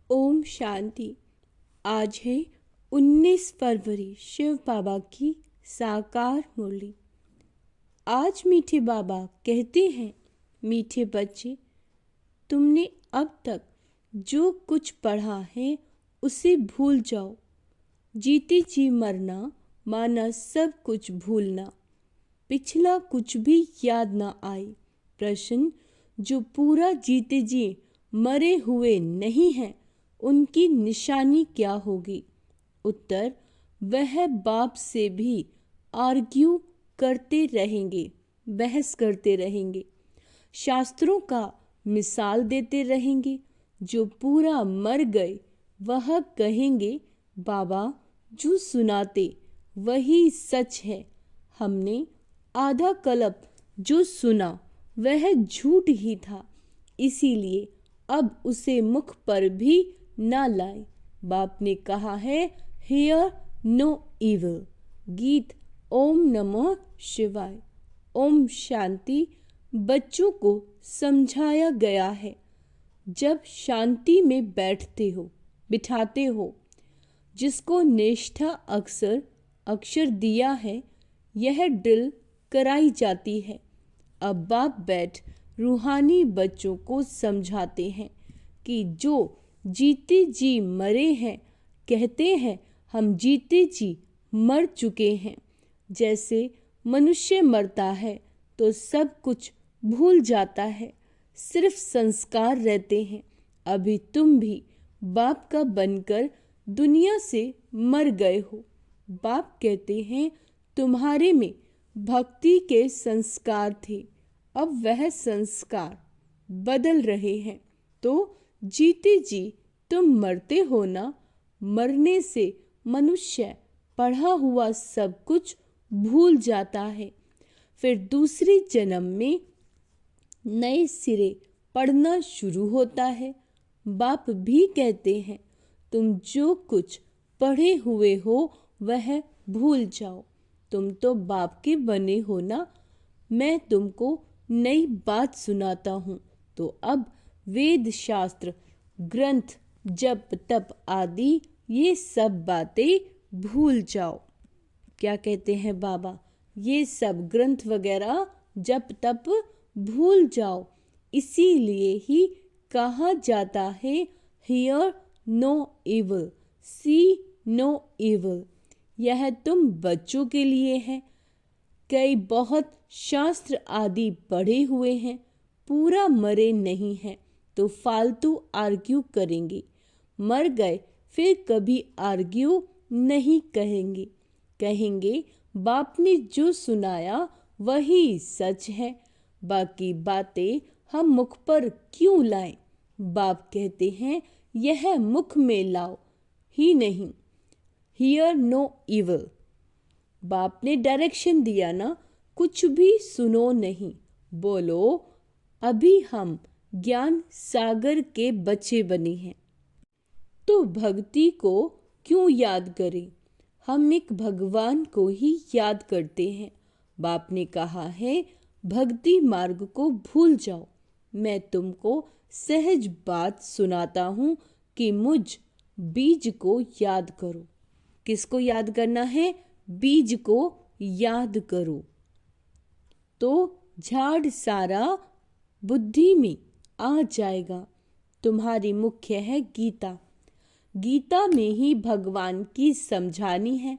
ओम शांति। आज है 19 फरवरी, शिव बाबा की साकार मुरली। आज मीठे बाबा कहते हैं, मीठे बच्चे, तुमने अब तक जो कुछ पढ़ा है उसे भूल जाओ। जीते जी मरना माना सब कुछ भूलना। पिछला कुछ भी याद ना आए। प्रश्न, जो पूरा जीते जी मरे हुए नहीं हैं, उनकी निशानी क्या होगी? उत्तर, वह बाप से भी आर्ग्यू करते रहेंगे, बहस करते रहेंगे, शास्त्रों का मिसाल देते रहेंगे। जो पूरा मर गए वह कहेंगे, बाबा जो सुनाते वही सच है। हमने आधा कल्प जो सुना वह झूठ ही था, इसीलिए अब उसे मुख पर भी ना लाए। बाप ने कहा है, हियर नो इविल। गीत ओम नमः शिवाय। ओम शांति बच्चों को समझाया गया है। जब शांति में बिठाते हो, जिसको निष्ठा अक्षर दिया है, यह ड्रिल कराई जाती है। अब बाप बैठ रूहानी बच्चों को समझाते हैं कि जो जीते जी मरे हैं, कहते हैं हम जीते जी मर चुके हैं। जैसे मनुष्य मरता है तो सब कुछ भूल जाता है, सिर्फ संस्कार रहते हैं। अभी तुम भी बाप का बनकर दुनिया से मर गए हो। बाप कहते हैं, तुम्हारे में भक्ति के संस्कार थे, अब वह संस्कार बदल रहे हैं। तो जीते जी तुम मरते हो ना। मरने से मनुष्य पढ़ा हुआ सब कुछ भूल जाता है, फिर दूसरे जन्म में नए सिरे पढ़ना शुरू होता है। बाप भी कहते हैं, तुम जो कुछ पढ़े हुए हो वह भूल जाओ। तुम तो बाप के बने हो ना। मैं तुमको नई बात सुनाता हूँ। तो अब वेद शास्त्र ग्रंथ जप तप आदि ये सब बातें भूल जाओ। क्या कहते हैं बाबा? ये सब ग्रंथ वगैरह जप तप भूल जाओ। इसीलिए ही कहा जाता है, hear no evil, see no evil. यह तुम बच्चों के लिए है। कई बहुत शास्त्र आदि पढ़े हुए हैं, पूरा मरे नहीं हैं, तो फालतू आर्ग्यू करेंगे। मर गए फिर कभी आर्ग्यू नहीं कहेंगे। कहेंगे बाप ने जो सुनाया वही सच है, बाकी बातें हम मुख पर क्यों लाएं? बाप कहते हैं, यह मुख में लाओ ही नहीं। Hear no evil. बाप ने डायरेक्शन दिया ना, कुछ भी सुनो नहीं, बोलो अभी हम ज्ञान सागर के बच्चे बने हैं। तो भक्ति को क्यों याद करें? हम एक भगवान को ही याद करते हैं। बाप ने कहा है, भक्ति मार्ग को भूल जाओ। मैं तुमको सहज बात सुनाता हूँ कि मुझ बीज को याद करो। किसको याद करना है? बीज को याद करो, तो झाड़ सारा बुद्धि में आ जाएगा। तुम्हारी मुख्य है गीता। गीता में ही भगवान की समझानी है।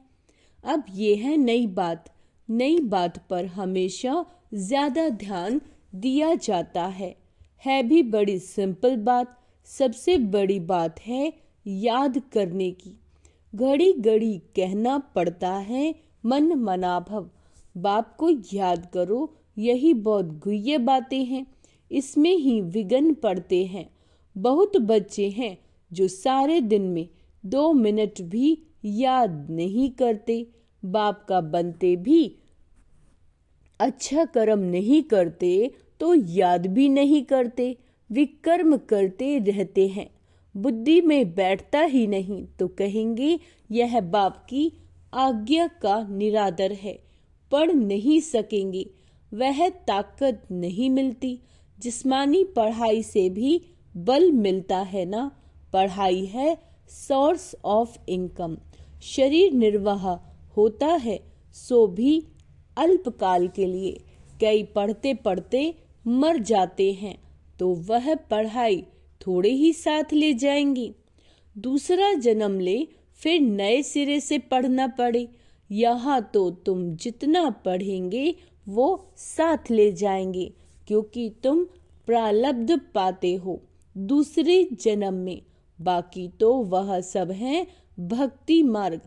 अब ये है नई बात। नई बात पर हमेशा ज्यादा ध्यान दिया जाता है भी बड़ी सिंपल बात। सबसे बड़ी बात है याद करने की। घड़ी घड़ी कहना पड़ता है, मन मनाभव। बाप को याद करो, यही बहुत गुह्य बातें हैं। इसमें ही विघ्न पड़ते हैं। बहुत बच्चे हैं जो सारे दिन में 2 मिनट भी याद नहीं करते। बाप का बनते भी अच्छा कर्म नहीं करते तो याद भी नहीं करते। विकर्म करते रहते हैं, बुद्धि में बैठता ही नहीं, तो कहेंगे यह बाप की आज्ञा का निरादर है। पढ़ नहीं सकेंगे, वह ताकत नहीं मिलती। जिस्मानी पढ़ाई से भी बल मिलता है ना। पढ़ाई है सोर्स ऑफ इनकम। शरीर निर्वाह होता है सो भी अल्पकाल के लिए। कई पढ़ते पढ़ते मर जाते हैं तो वह पढ़ाई थोड़े ही साथ ले जाएंगी। दूसरा जन्म ले फिर नए सिरे से पढ़ना पड़े, यहाँ तो तुम जितना पढ़ेंगे वो साथ ले जाएंगे, क्योंकि तुम प्रारब्ध पाते हो दूसरे जन्म में। बाकी तो वह सब है भक्ति मार्ग।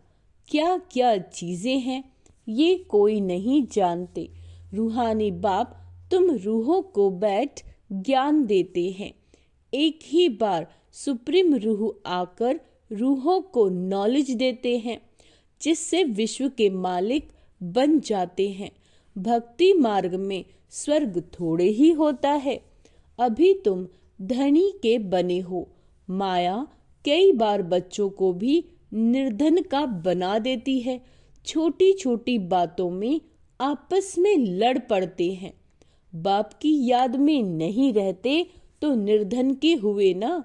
क्या क्या चीजें हैं ये कोई नहीं जानते। रूहानी बाप तुम रूहों को बैठ ज्ञान देते हैं। एक ही बार सुप्रीम रूह आकर रूहों को नॉलेज देते हैं, जिससे विश्व के मालिक बन जाते हैं। भक्ति मार्ग में स्वर्ग थोड़े ही होता है। अभी तुम धनी के बने हो। माया कई बार बच्चों को भी निर्धन का बना देती है। छोटी छोटी बातों में आपस में लड़ पड़ते हैं। बाप की याद में नहीं रहते तो निर्धन के हुए ना।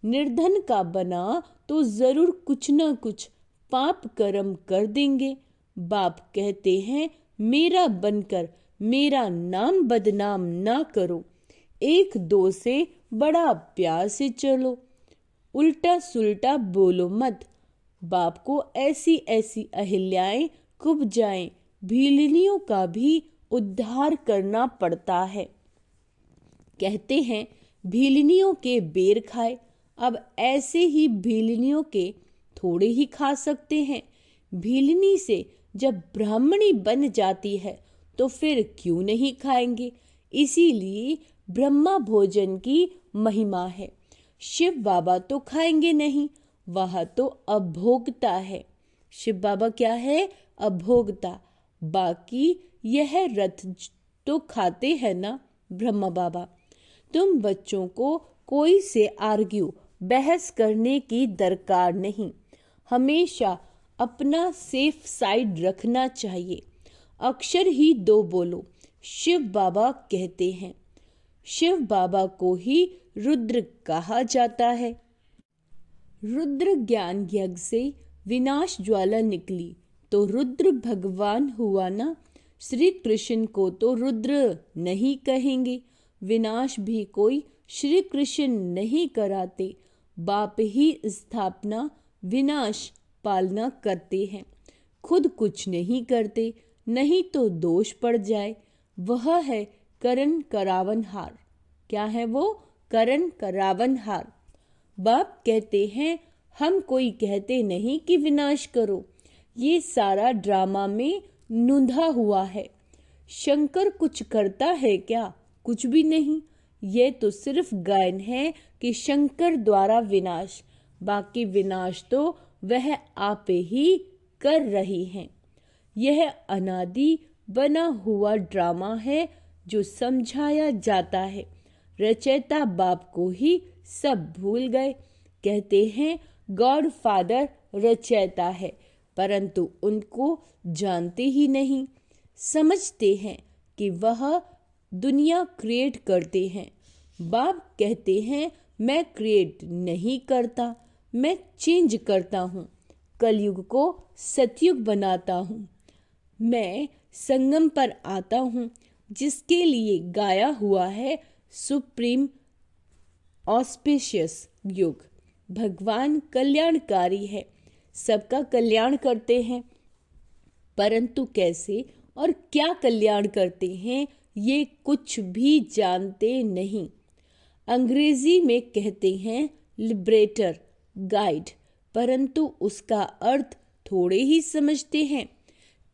निर्धन का बना तो जरूर कुछ ना कुछ पाप कर्म कर देंगे। बाप कहते हैं मेरा बनकर मेरा नाम बदनाम ना करो। एक दो से बड़ा प्यार से चलो, उल्टा सुल्टा बोलो मत। बाप को ऐसी ऐसी अहिल्याएं कुब जाएं, भीलनियों का भी उद्धार करना पड़ता है। कहते हैं भीलनियों के बेर खाए। अब ऐसे ही भीलनियों के थोड़े ही खा सकते हैं। भीलनी से जब ब्राह्मणी बन जाती है तो फिर क्यों नहीं खाएंगे। इसीलिए ब्रह्मा भोजन की महिमा है। शिव बाबा तो खाएंगे नहीं, वह तो अभोक्ता है। शिव बाबा क्या है? अभोक्ता। बाकी यह रथ तो खाते हैं ना ब्रह्मा बाबा। तुम बच्चों को कोई से आर्ग्यू बहस करने की दरकार नहीं। हमेशा अपना सेफ साइड रखना चाहिए। अक्षर ही दो बोलो। शिव बाबा कहते हैं। शिव बाबा को ही रुद्र कहा जाता है। रुद्र ज्ञान यज्ञ से विनाश ज्वाला निकली तो रुद्र भगवान हुआ ना। श्री कृष्ण को तो रुद्र नहीं कहेंगे। विनाश भी कोई श्री कृष्ण नहीं कराते। बाप ही स्थापना विनाश पालना करते हैं, खुद कुछ नहीं करते, नहीं तो दोष पड़ जाए। वह है करण करावनहार। क्या है वो? करण करावनहार। बाप कहते हैं हम कोई कहते नहीं कि विनाश करो। ये सारा ड्रामा में नूंधा हुआ है। शंकर कुछ करता है क्या? कुछ भी नहीं। ये तो सिर्फ गायन है कि शंकर द्वारा विनाश। बाकी विनाश तो वह आप ही कर रही हैं। यह अनादि बना हुआ ड्रामा है जो समझाया जाता है। रचयिता बाप को ही सब भूल गए। कहते हैं गॉड फादर रचयिता है, परंतु उनको जानते ही नहीं। समझते हैं कि वह दुनिया क्रिएट करते हैं। बाप कहते हैं मैं क्रिएट नहीं करता, मैं चेंज करता हूँ। कलयुग को सतयुग बनाता हूँ। मैं संगम पर आता हूँ, जिसके लिए गाया हुआ है सुप्रीम ऑस्पिशियस युग। भगवान कल्याणकारी है, सबका कल्याण करते हैं, परंतु कैसे और क्या कल्याण करते हैं ये कुछ भी जानते नहीं। अंग्रेजी में कहते हैं लिबरेटर, गाइड, परंतु उसका अर्थ थोड़े ही समझते हैं।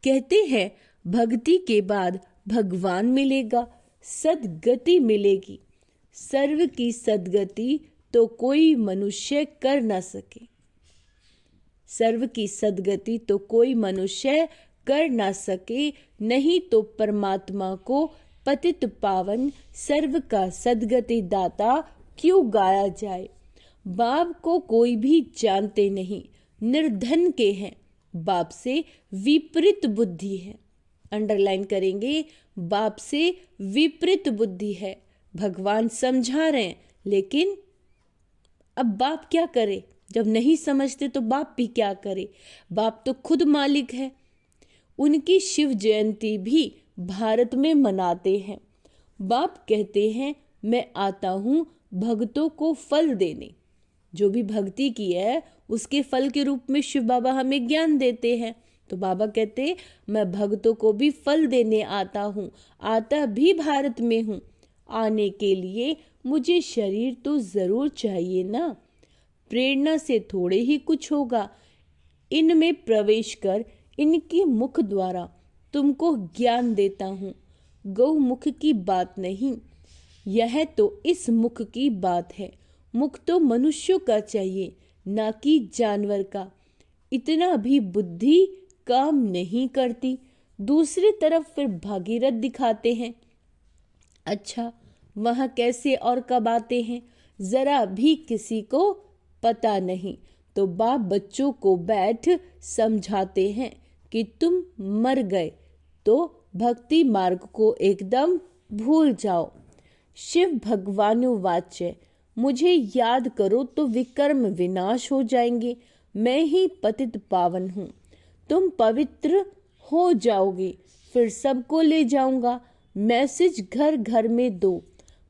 कहते हैं भक्ति के बाद भगवान मिलेगा, सद्गति मिलेगी। सर्व की सद्गति तो कोई मनुष्य कर न सके। सर्व की सद्गति तो कोई मनुष्य कर ना सके, नहीं तो परमात्मा को पतित पावन सर्व का सद्गति दाता क्यों गाया जाए। बाप को कोई भी जानते नहीं, निर्धन के हैं। बाप से विपरीत बुद्धि है। अंडरलाइन करेंगे, बाप से विपरीत बुद्धि है। भगवान समझा रहे हैं, लेकिन अब बाप क्या करे? जब नहीं समझते तो बाप भी क्या करे? बाप तो खुद मालिक है। उनकी शिव जयंती भी भारत में मनाते हैं। बाप कहते हैं मैं आता हूँ भक्तों को फल देने। जो भी भक्ति की है उसके फल के रूप में शिव बाबा हमें ज्ञान देते हैं। तो बाबा कहते मैं भक्तों को भी फल देने आता हूँ, आता भी भारत में हूँ। आने के लिए मुझे शरीर तो जरूर चाहिए ना। प्रेरणा से थोड़े ही कुछ होगा। इनमें प्रवेश कर इनकी मुख द्वारा तुमको ज्ञान देता हूँ। गौमुख की बात नहीं, यह तो इस मुख की बात है। मुख तो मनुष्यों का चाहिए, ना कि जानवर का। इतना भी बुद्धि काम नहीं करती। दूसरी तरफ फिर भागीरथ दिखाते हैं। अच्छा, वह कैसे और कब आते हैं जरा भी किसी को पता नहीं। तो बाप बच्चों को बैठ समझाते हैं कि तुम मर गए तो भक्ति मार्ग को एकदम भूल जाओ। शिव भगवानुवाच्य मुझे याद करो तो विकर्म विनाश हो जाएंगे। मैं ही पतित पावन हूँ, तुम पवित्र हो जाओगे, फिर सबको ले जाऊंगा। मैसेज घर घर में दो।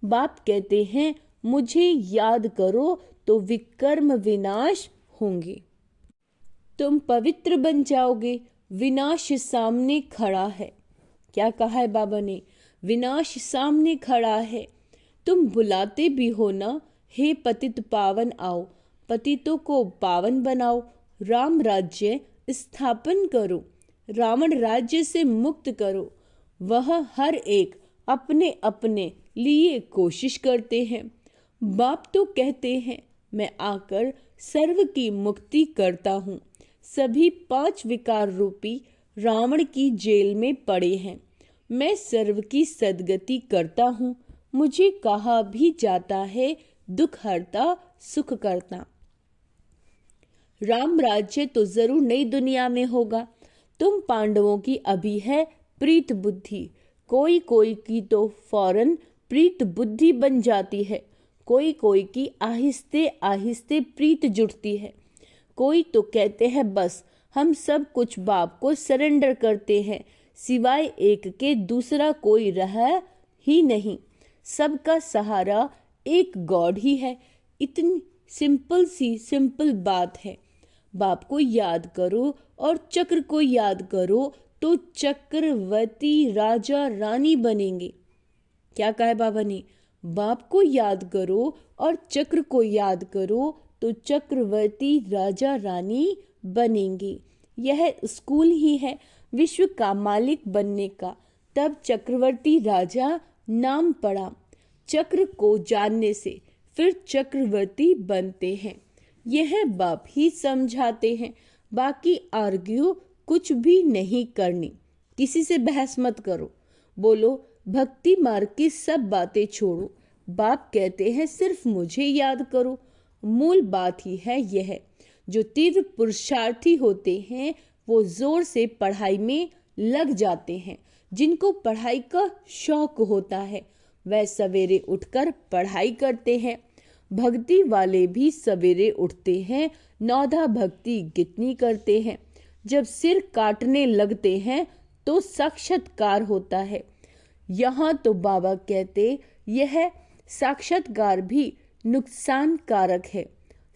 बाप कहते हैं मुझे याद करो तो विकर्म विनाश होंगे, तुम पवित्र बन जाओगे। विनाश सामने खड़ा है। क्या कहा है बाबा ने? विनाश सामने खड़ा है। तुम बुलाते भी हो ना, हे पतित पावन आओ, पतितों को पावन बनाओ। राम राज्य स्थापन करो, रावण राज्य से मुक्त करो। वह हर एक अपने अपने लिए कोशिश करते हैं। बाप तो कहते हैं मैं आकर सर्व की मुक्ति करता हूँ। सभी 5 विकार रूपी रावण की जेल में पड़े हैं। मैं सर्व की सद्गति करता हूँ। मुझे कहा भी जाता है दुख हरता सुख करता। राम राज्य तो जरूर नई दुनिया में होगा। तुम पांडवों की अभी है प्रीत बुद्धि। कोई कोई की तो फौरन प्रीत बुद्धि बन जाती है। कोई कोई की आहिस्ते आहिस्ते प्रीत जुटती है। कोई तो कहते हैं बस हम सब कुछ बाप को सरेंडर करते हैं, सिवाय एक के दूसरा कोई रहा ही नहीं। सबका सहारा एक गॉड ही है। इतनी सिंपल बात है। बाप को याद करो और चक्र को याद करो तो चक्रवर्ती राजा रानी बनेंगे। क्या कहा है बाबा ने? बाप को याद करो और चक्र को याद करो तो चक्रवर्ती राजा रानी बनेंगे। यह स्कूल ही है विश्व का मालिक बनने का। तब चक्रवर्ती राजा नाम पड़ा। चक्र को जानने से फिर चक्रवर्ती बनते हैं। यह बाप ही समझाते हैं। बाकी आर्ग्यू कुछ भी नहीं करनी। किसी से बहस मत करो। बोलो भक्ति मार्ग की सब बातें छोड़ो। बाप कहते हैं सिर्फ मुझे याद करो। मूल बात ही है यह। जो तीव्र पुरुषार्थी होते हैं वो जोर से पढ़ाई में लग जाते हैं। जिनको पढ़ाई का शौक होता है वह सवेरे उठकर पढ़ाई करते हैं। भक्ति वाले भी सवेरे उठते हैं, नौधा भक्ति कितनी करते हैं। जब सिर काटने लगते हैं तो साक्षात्कार होता है। यहाँ तो बाबा कहते यह साक्षात्कार भी नुकसानकारक है।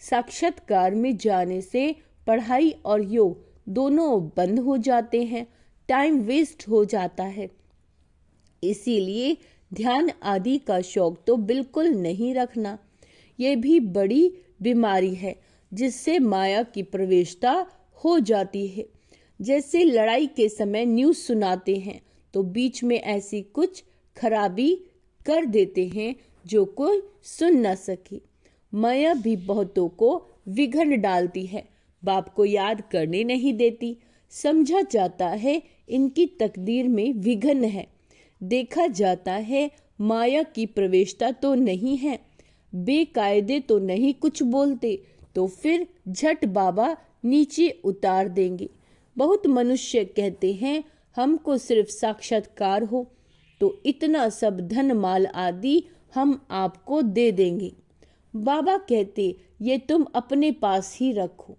साक्षात्कार में जाने से पढ़ाई और योग दोनों बंद हो जाते हैं, टाइम वेस्ट हो जाता है। इसीलिए ध्यान आदि का शौक तो बिल्कुल नहीं रखना। यह भी बड़ी बीमारी है जिससे माया की प्रवेशता हो जाती है। जैसे लड़ाई के समय न्यूज़ सुनाते हैं तो बीच में ऐसी कुछ खराबी कर देते हैं जो कोई सुन न सके। माया भी बहुतों को विघ्न डालती है, बाप को याद करने नहीं देती। समझा जाता है इनकी तकदीर में विघ्न है। देखा जाता है माया की प्रवेशता तो नहीं है। बेकायदे तो नहीं कुछ बोलते तो फिर झट बाबा नीचे उतार देंगे। बहुत मनुष्य कहते हैं हमको सिर्फ साक्षात्कार हो तो इतना सब धन माल आदि हम आपको दे देंगे। बाबा कहते ये तुम अपने पास ही रखो।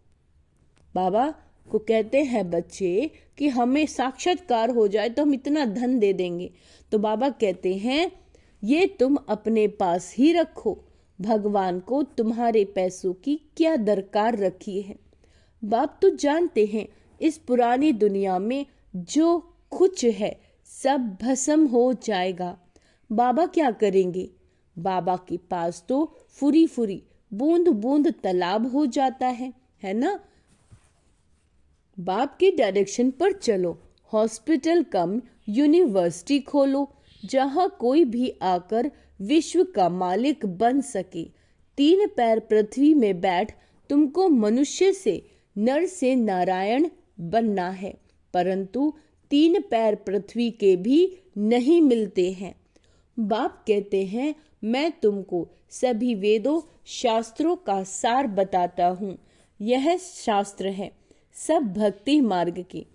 बाबा को कहते हैं बच्चे कि हमें साक्षात्कार हो जाए तो हम इतना धन दे देंगे। तो बाबा कहते हैं ये तुम अपने पास ही रखो, भगवान को तुम्हारे पैसों की क्या दरकार रखी है। बाप तो जानते हैं इस पुरानी दुनिया में जो कुछ है सब भस्म हो जाएगा। बाबा क्या करेंगे? बाबा के पास तो फुरी फुरी बूंद बूंद तालाब हो जाता है ना। बाप के डायरेक्शन पर चलो, हॉस्पिटल कम यूनिवर्सिटी खोलो जहां कोई भी आकर विश्व का मालिक बन सके। 3 पैर पृथ्वी में बैठ तुमको मनुष्य से, नर से नारायण बनना है, परंतु 3 पैर पृथ्वी के भी नहीं मिलते हैं। बाप कहते हैं मैं तुमको सभी वेदों शास्त्रों का सार बताता हूँ। यह शास्त्र है सब भक्ति मार्ग के।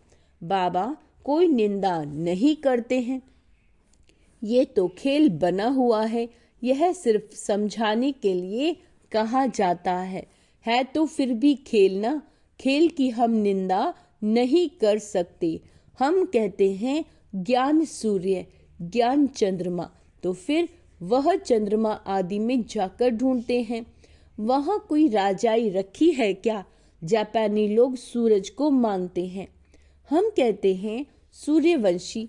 बाबा कोई निंदा नहीं करते हैं। ये तो खेल बना हुआ है, यह सिर्फ समझाने के लिए कहा जाता है तो फिर भी खेल ना। खेल की हम निंदा नहीं कर सकते। हम कहते हैं ज्ञान सूर्य, ज्ञान चंद्रमा, तो फिर वह चंद्रमा आदि में जाकर ढूंढते हैं। वहां कोई राजाई रखी है क्या? जापानी लोग सूरज को मानते हैं, हम कहते हैं सूर्यवंशी।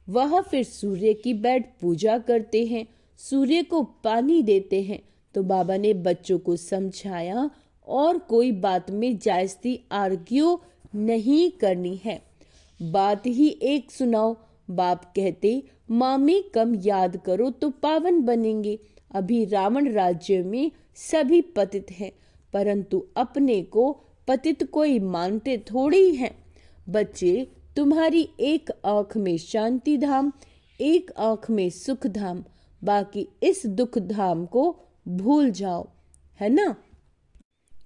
वह फिर सूर्य की बैठ पूजा करते हैं, सूर्य को पानी देते हैं। तो बाबा ने बच्चों को समझाया और कोई बात में जायज़ी आर्ग्यू नहीं करनी है, बात ही एक सुनाओ। बाप कहते मामी कम याद करो तो पावन बनेंगे। अभी रावण राज्य में सभी पतित हैं, परंतु अपने को पतित कोई मानते थोड़ी हैं। बच्चे तुम्हारी एक आंख में शांति धाम, एक आंख में सुख धाम, बाकी इस दुख धाम को भूल जाओ, है ना।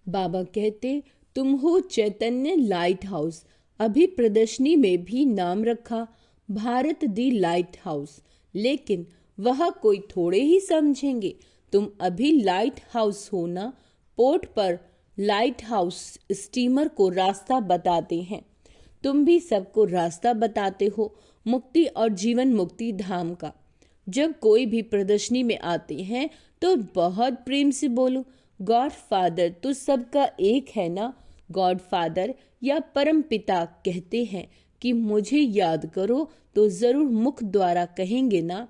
बाबा कहते तुम हो चैतन्य लाइट हाउस। अभी प्रदर्शनी में भी नाम रखा भारत दी लाइट हाउस, लेकिन वह कोई थोड़े ही समझेंगे। तुम अभी लाइट हाउस हो ना। पोर्ट पर लाइट हाउस स्टीमर को रास्ता बताते हैं, तुम भी सबको रास्ता बताते हो मुक्ति और जीवन मुक्ति धाम का। जब कोई भी प्रदर्शनी में आते हैं तो बहुत प्रेम से बोलो गॉड फादर तो सबका एक है ना। गॉड फादर या परम पिता कहते हैं कि मुझे याद करो तो जरूर मुख द्वारा कहेंगे ना।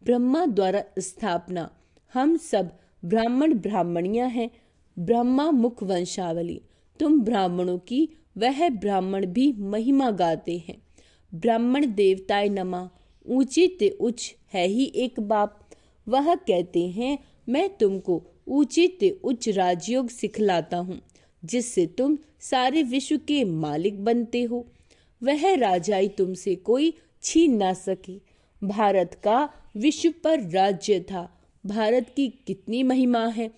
ब्रह्मा द्वारा स्थापना, हम सब ब्राह्मण ब्राह्मणियां हैं। ब्रह्मा मुख वंशावली, तुम ब्राह्मणों की वह ब्राह्मण भी महिमा गाते हैं। ब्राह्मण देवताय नमा, ऊंची ते उच्च है ही एक बाप। वह कहते हैं मैं तुमको ऊंची ते उच्च राजयोग सिखलाता हूँ जिससे तुम सारे विश्व के मालिक बनते हो। वह राजाई तुमसे कोई छीन ना सके। भारत का विश्व पर राज्य था। भारत की कितनी महिमा है,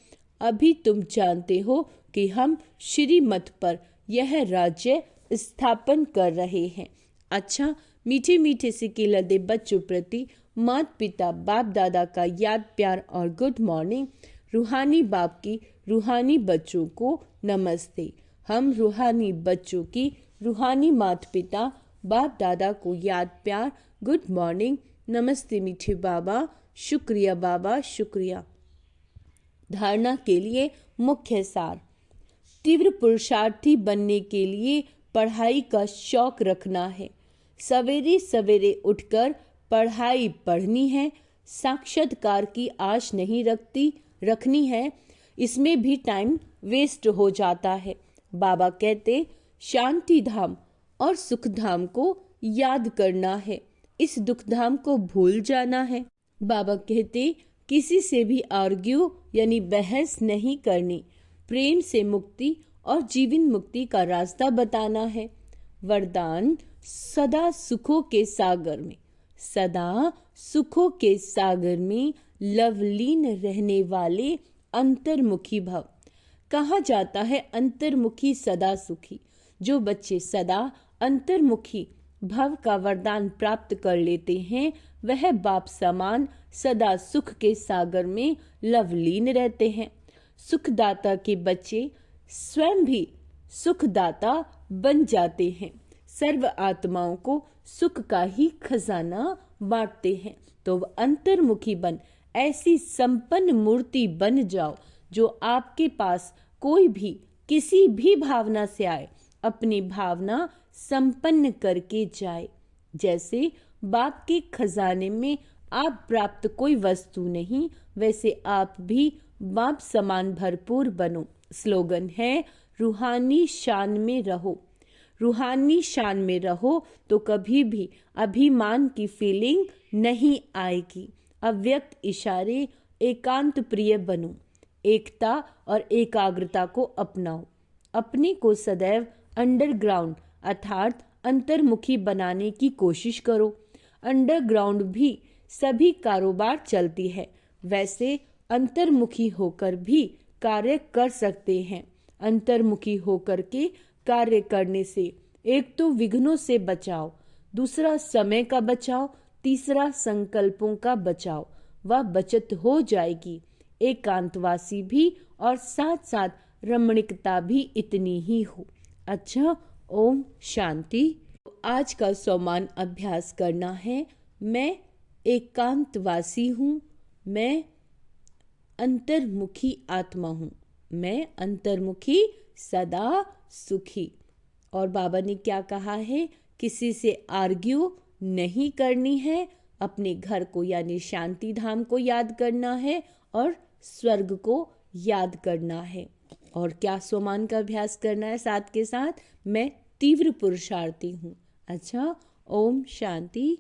अभी तुम जानते हो कि हम श्रीमत पर यह राज्य स्थापन कर रहे हैं। अच्छा, मीठे मीठे से लदे बच्चों प्रति माता पिता बाप दादा का याद प्यार और गुड मॉर्निंग। रूहानी बाप की रूहानी बच्चों को नमस्ते। हम रूहानी बच्चों की रूहानी माता पिता बाप दादा को याद प्यार गुड मॉर्निंग नमस्ते मीठे बाबा, शुक्रिया बाबा शुक्रिया। धारणा के लिए मुख्य सार। तीव्र पुरुषार्थी बनने के लिए पढ़ाई का शौक रखना है। सवेरे सवेरे उठकर पढ़ाई पढ़नी है। साक्षात्कार की आश नहीं रखनी है, इसमें भी टाइम वेस्ट हो जाता है। बाबा कहते शांति धाम और सुख धाम को याद करना है, इस दुख धाम को भूल जाना है। बाबा कहते किसी से भी आर्ग्यू यानी बहस नहीं करनी, प्रेम से मुक्ति और जीवन मुक्ति का रास्ता बताना है। वरदान सदा सुखों के सागर में, सदा सुखों के सागर में लवलीन रहने वाले अंतर्मुखी भव। कहा जाता है अंतर्मुखी सदा सुखी। जो बच्चे सदा अंतर्मुखी भव का वरदान प्राप्त कर लेते हैं वह बाप समान सदा सुख के सागर में लवलीन रहते हैं। सुखदाता के बच्चे स्वयं भी सुखदाता बन जाते हैं। सर्व आत्माओं को सुख का ही खजाना बांटते हैं। तो अंतर्मुखी बन ऐसी संपन्न मूर्ति बन जाओ जो आपके पास कोई भी किसी भी भावना से आए अपनी भावना संपन्न करके जाए। जैसे बाप के खजाने में आप प्राप्त कोई वस्तु नहीं, वैसे आप भी बाप समान भरपूर बनो। स्लोगन है रूहानी शान में रहो। रूहानी शान में रहो तो कभी भी अभिमान की फीलिंग नहीं आएगी। अव्यक्त इशारे एकांत प्रिय बनो। एकता और एकाग्रता को अपनाओ। अपने को सदैव अंडरग्राउंड अर्थात अंतर्मुखी बनाने की कोशिश करो। अंडरग्राउंड भी सभी कारोबार चलती है, वैसे अंतर्मुखी होकर भी कार्य कर सकते हैं। अंतर्मुखी होकर के कार्य करने से एक तो विघ्नों से बचाओ, दूसरा समय का बचाओ, तीसरा संकल्पों का बचाओ। वह बचत हो जाएगी। एकांतवासी भी और साथ साथ रमणीकता भी इतनी ही हो। अच्छा, ओम शांति। आज का सोमान अभ्यास करना है। मैं एकांतवासी हूँ, मैं अंतर्मुखी आत्मा हूँ, मैं अंतर्मुखी सदा सुखी। और बाबा ने क्या कहा है, किसी से आर्ग्यू नहीं करनी है, अपने घर को यानी शांति धाम को याद करना है और स्वर्ग को याद करना है। और क्या सोमान का अभ्यास करना है साथ के साथ, मैं तीव्र पुरुषार्थी हूँ। अच्छा, ओम शांति।